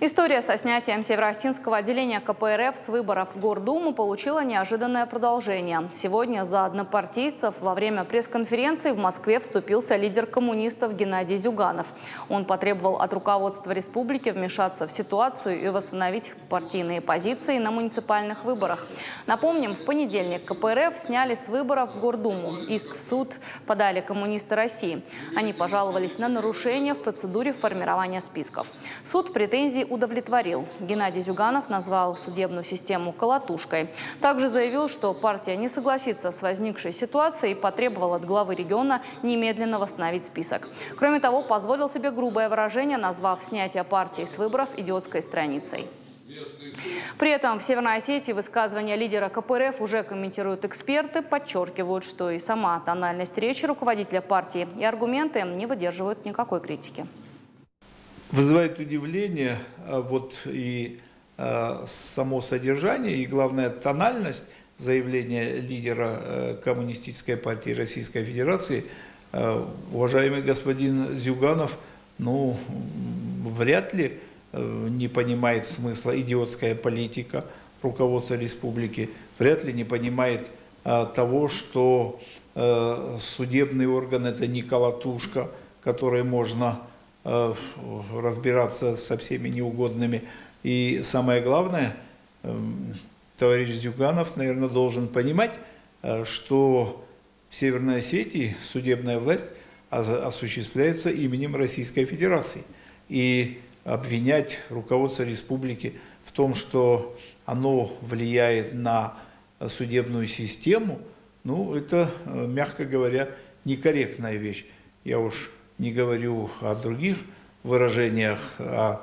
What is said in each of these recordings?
История со снятием Североостинского отделения КПРФ с выборов в Гордуму получила неожиданное продолжение. Сегодня за однопартийцев во время пресс-конференции в Москве вступился лидер коммунистов Геннадий Зюганов. Он потребовал от руководства республики вмешаться в ситуацию и восстановить партийные позиции на муниципальных выборах. Напомним, в понедельник КПРФ сняли с выборов в Гордуму. Иск в суд подали коммунисты России. Они пожаловались на нарушения в процедуре формирования списков. Суд претензий удовлетворил. Геннадий Зюганов назвал судебную систему колотушкой. Также заявил, что партия не согласится с возникшей ситуацией и потребовал от главы региона немедленно восстановить список. Кроме того, позволил себе грубое выражение, назвав снятие партии с выборов идиотской страницей. При этом в Северной Осетии высказывания лидера КПРФ уже комментируют эксперты, подчеркивают, что и сама тональность речи руководителя партии и аргументы не выдерживают никакой критики. Вызывает удивление и само содержание, и главное тональность заявления лидера Коммунистической партии Российской Федерации. Уважаемый господин Зюганов, вряд ли не понимает смысла идиотская политика руководства республики, вряд ли не понимает того, что судебный орган – это не колотушка, которой можно разбираться со всеми неугодными. И самое главное, товарищ Зюганов, наверное, должен понимать, что в Северной Осетии судебная власть осуществляется именем Российской Федерации. И обвинять руководство республики в том, что оно влияет на судебную систему, это, мягко говоря, некорректная вещь. Я уж не говорю о других выражениях, о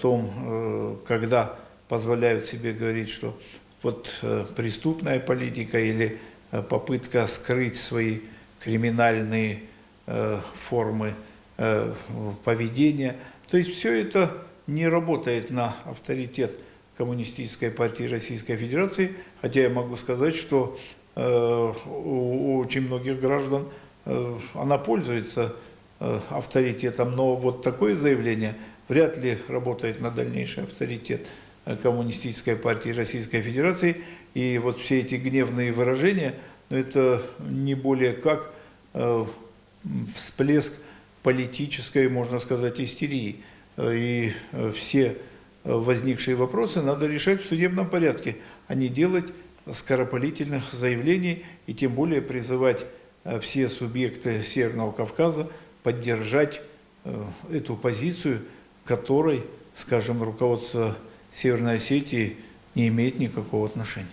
том, когда позволяют себе говорить, что преступная политика или попытка скрыть свои криминальные формы поведения. То есть все это не работает на авторитет Коммунистической партии Российской Федерации, хотя я могу сказать, что у очень многих граждан она пользуется авторитетом, но такое заявление вряд ли работает на дальнейший авторитет Коммунистической партии Российской Федерации. И все эти гневные выражения, это не более как всплеск политической, можно сказать, истерии. И все возникшие вопросы надо решать в судебном порядке, а не делать скоропалительных заявлений и тем более призывать все субъекты Северного Кавказа поддержать эту позицию, которой, скажем, руководство Северной Осетии не имеет никакого отношения.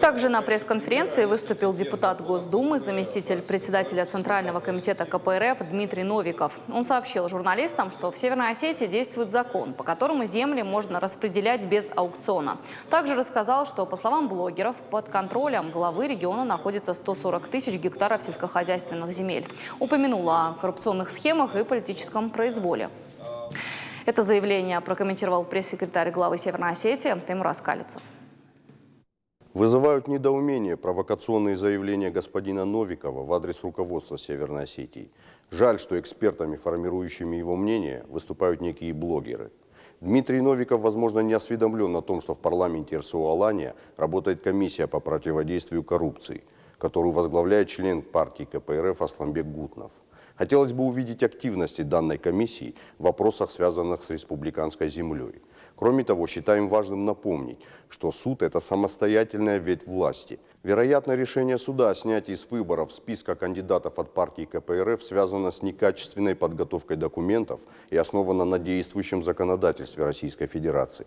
Также на пресс-конференции выступил депутат Госдумы, заместитель председателя Центрального комитета КПРФ Дмитрий Новиков. Он сообщил журналистам, что в Северной Осетии действует закон, по которому земли можно распределять без аукциона. Также рассказал, что, по словам блогеров, под контролем главы региона находится 140 тысяч гектаров сельскохозяйственных земель. Упомянул о коррупционных схемах и политическом произволе. Это заявление прокомментировал пресс-секретарь главы Северной Осетии Теймур Аскалицев. Вызывают недоумение провокационные заявления господина Новикова в адрес руководства Северной Осетии. Жаль, что экспертами, формирующими его мнение, выступают некие блогеры. Дмитрий Новиков, возможно, не осведомлен о том, что в парламенте РСО Алания работает комиссия по противодействию коррупции, которую возглавляет член партии КПРФ Асламбек Гутнов. Хотелось бы увидеть активности данной комиссии в вопросах, связанных с республиканской землей. Кроме того, считаем важным напомнить, что суд – это самостоятельная ветвь власти. Вероятно, решение суда о снятии с выборов списка кандидатов от партии КПРФ связано с некачественной подготовкой документов и основано на действующем законодательстве Российской Федерации.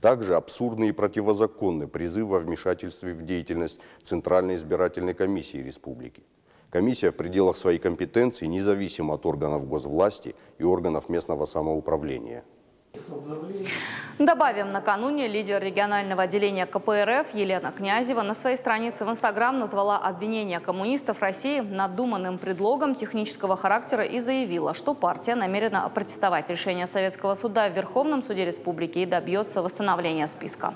Также абсурдный и противозаконный призыв о вмешательстве в деятельность Центральной избирательной комиссии республики. Комиссия в пределах своей компетенции независима от органов госвласти и органов местного самоуправления. Добавим, накануне лидер регионального отделения КПРФ Елена Князева на своей странице в Инстаграм назвала обвинения коммунистов России надуманным предлогом технического характера и заявила, что партия намерена опротестовать решение Советского суда в Верховном суде республики и добьется восстановления списка.